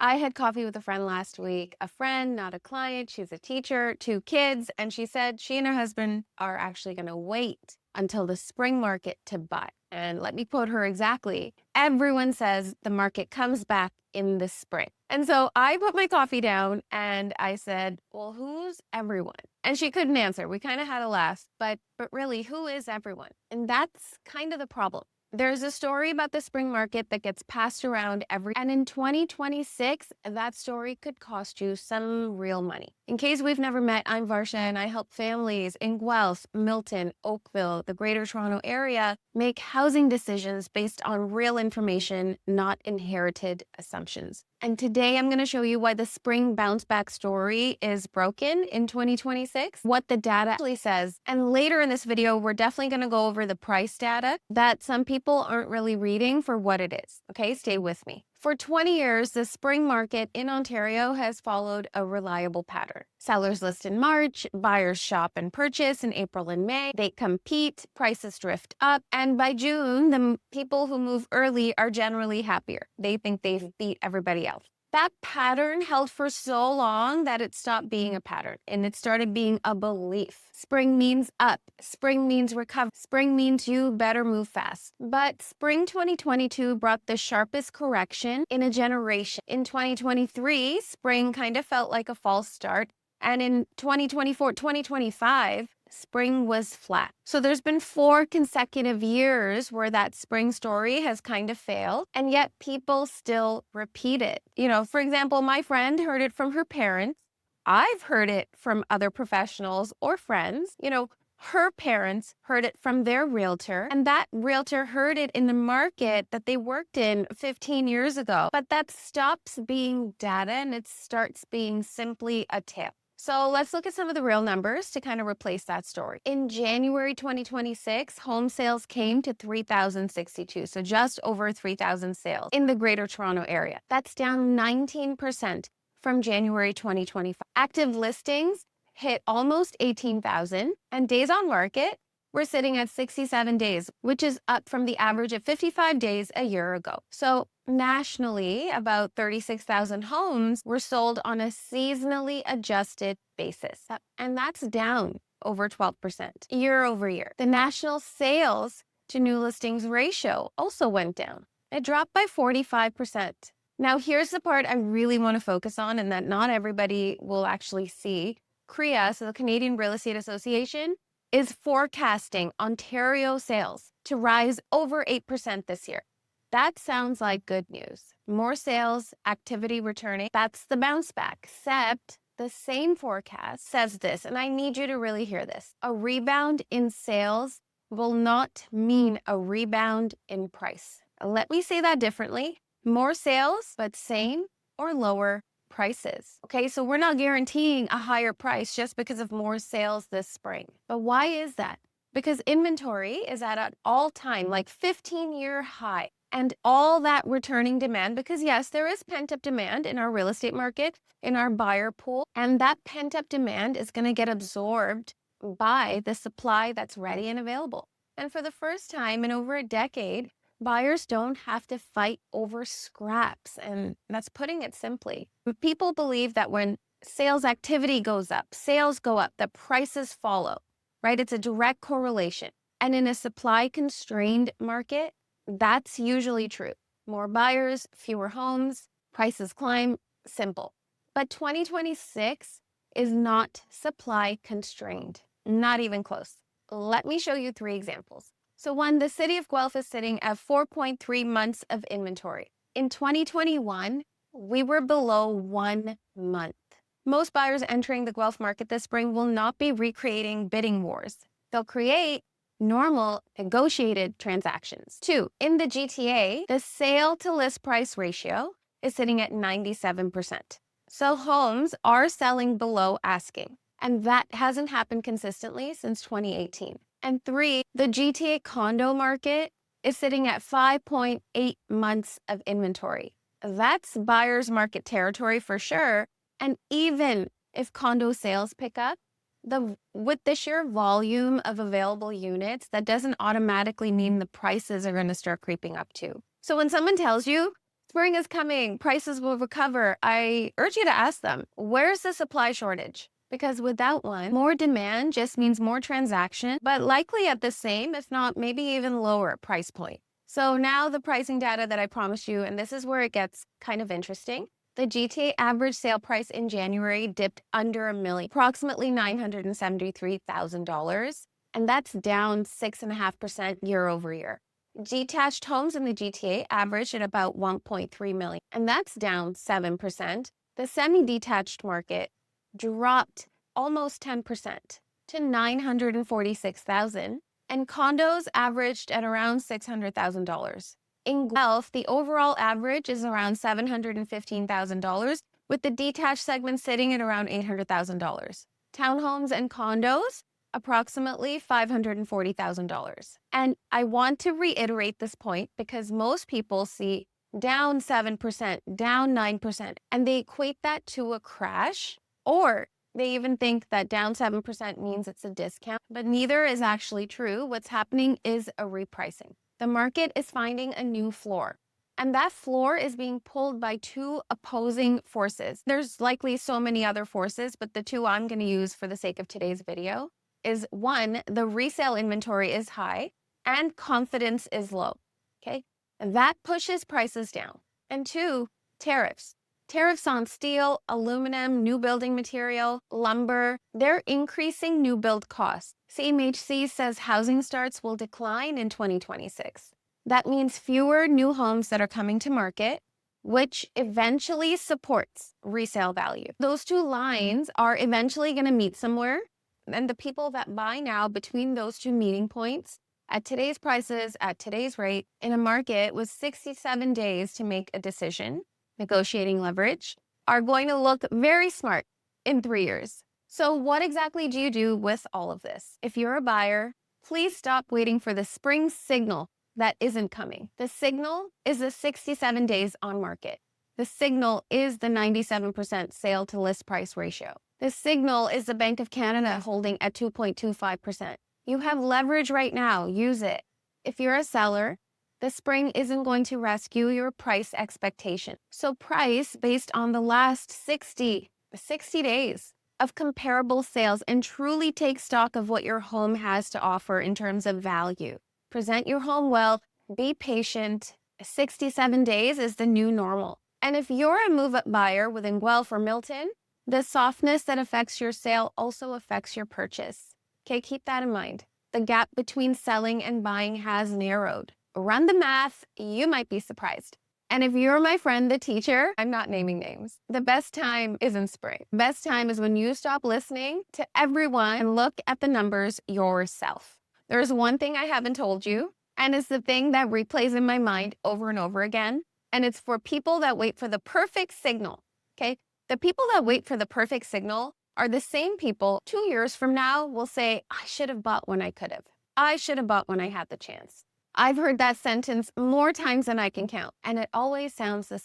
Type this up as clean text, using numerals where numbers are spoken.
I had coffee with a friend last week, a friend, not a client. She's a teacher, 2 kids, and she said she and her husband are actually going to wait until the spring market to buy. And let me quote her exactly. Everyone says the market comes back in the spring. And so I put my coffee down and I said, well, who's everyone? And she couldn't answer. We kind of had a laugh, but really, who is everyone? And that's kind of the problem. There's a story about the spring market that gets passed around and in 2026, that story could cost you some real money. In case we've never met, I'm Varsha and I help families in Guelph, Milton, Oakville, the Greater Toronto area make housing decisions based on real information, not inherited assumptions. And today I'm going to show you why the spring bounce back story is broken in 2026, what the data actually says. And later in this video, we're definitely going to go over the price data that some people aren't really reading for what it is. Okay, stay with me. For 20 years, the spring market in Ontario has followed a reliable pattern. Sellers list in March, buyers shop and purchase in April and May. They compete, prices drift up, and by June, the people who move early are generally happier. They think they've beat everybody else. That pattern held for so long that it stopped being a pattern and it started being a belief. Spring means up. Spring means recover. Spring means you better move fast. But spring 2022 brought the sharpest correction in a generation. In 2023, spring kind of felt like a false start. And in 2024, 2025, spring was flat. So there's been 4 consecutive years where that spring story has kind of failed, and yet people still repeat it. For example, my friend heard it from her parents. I've heard it from other professionals or friends. Her parents heard it from their realtor, and that realtor heard it in the market that they worked in 15 years ago. But that stops being data and it starts being simply a tale. So let's look at some of the real numbers to kind of replace that story. In January 2026, home sales came to 3,062, so just over 3,000 sales in the Greater Toronto area. That's down 19% from January 2025. Active listings hit almost 18,000, and days on market, we're sitting at 67 days, which is up from the average of 55 days a year ago. So nationally, about 36,000 homes were sold on a seasonally adjusted basis. And that's down over 12% year over year. The national sales to new listings ratio also went down. It dropped by 45%. Now, here's the part I really want to focus on and that not everybody will actually see. CREA, so the Canadian Real Estate Association, is forecasting Ontario sales to rise over 8% this year. That sounds like good news. More sales, activity returning, that's the bounce back. Except the same forecast says this, and I need you to really hear this. A rebound in sales will not mean a rebound in price. Let me say that differently. More sales, but same or lower prices. Okay, so we're not guaranteeing a higher price just because of more sales this spring. But why is that? Because inventory is at an all-time, 15-year high. And all that returning demand, because yes, there is pent-up demand in our real estate market, in our buyer pool, and that pent-up demand is going to get absorbed by the supply that's ready and available. And for the first time in over a decade, buyers don't have to fight over scraps, and that's putting it simply. People believe that when sales activity goes up, sales go up, the prices follow, right? It's a direct correlation. And in a supply-constrained market, that's usually true. More buyers, fewer homes, prices climb, simple. But 2026 is not supply-constrained, not even close. Let me show you 3 examples. So 1, the city of Guelph is sitting at 4.3 months of inventory. In 2021, we were below 1 month. Most buyers entering the Guelph market this spring will not be recreating bidding wars. They'll create normal negotiated transactions. 2, in the GTA, the sale to list price ratio is sitting at 97%. So homes are selling below asking, and that hasn't happened consistently since 2018. And 3, the GTA condo market is sitting at 5.8 months of inventory. That's buyer's market territory for sure. And even if condo sales pick up, with the sheer volume of available units, that doesn't automatically mean the prices are going to start creeping up too. So when someone tells you Spring is coming, prices will recover. I urge you to ask them, where's the supply shortage? Because without one, more demand just means more transaction, but likely at the same, if not maybe even lower price point. So now the pricing data that I promised you, and this is where it gets kind of interesting. The GTA average sale price in January dipped under $1 million, approximately $973,000, and that's down 6.5% year over year. Detached homes in the GTA averaged at about 1.3 million, and that's down 7%. The semi-detached market dropped almost 10% to 946,000, and condos averaged at around $600,000. In Guelph, the overall average is around $715,000, with the detached segment sitting at around $800,000. Townhomes and condos, approximately $540,000. And I want to reiterate this point because most people see down 7%, down 9%, and they equate that to a crash, or they even think that down 7% means it's a discount, but neither is actually true. What's happening is a repricing. The market is finding a new floor, and that floor is being pulled by two opposing forces. There's likely so many other forces, but the two I'm going to use for the sake of today's video is one, the resale inventory is high and confidence is low, okay? And that pushes prices down. And two, tariffs. Tariffs on steel, aluminum, new building material, lumber, they're increasing new build costs. CMHC says housing starts will decline in 2026. That means fewer new homes that are coming to market, which eventually supports resale value. Those two lines are eventually going to meet somewhere, and the people that buy now between those two meeting points at today's prices, at today's rate, in a market with 67 days to make a decision, negotiating leverage, are going to look very smart in 3 years. So what exactly do you do with all of this? If you're a buyer, please stop waiting for the spring signal that isn't coming. The signal is the 67 days on market. The signal is the 97% sale to list price ratio. The signal is the Bank of Canada holding at 2.25%. You have leverage right now, use it. If you're a seller, the spring isn't going to rescue your price expectation. So price based on the last 60 days of comparable sales and truly take stock of what your home has to offer in terms of value. Present your home well, be patient. 67 days is the new normal. And if you're a move-up buyer within Guelph or Milton, the softness that affects your sale also affects your purchase. Okay, keep that in mind. The gap between selling and buying has narrowed. Run the math, you might be surprised. And if you're my friend, the teacher, I'm not naming names. The best time isn't spring. Best time is when you stop listening to everyone and look at the numbers yourself. There's one thing I haven't told you, and it's the thing that replays in my mind over and over again. And it's for people that wait for the perfect signal, okay? The people that wait for the perfect signal are the same people 2 years from now will say, I should have bought when I could have. I should have bought when I had the chance. I've heard that sentence more times than I can count, and it always sounds the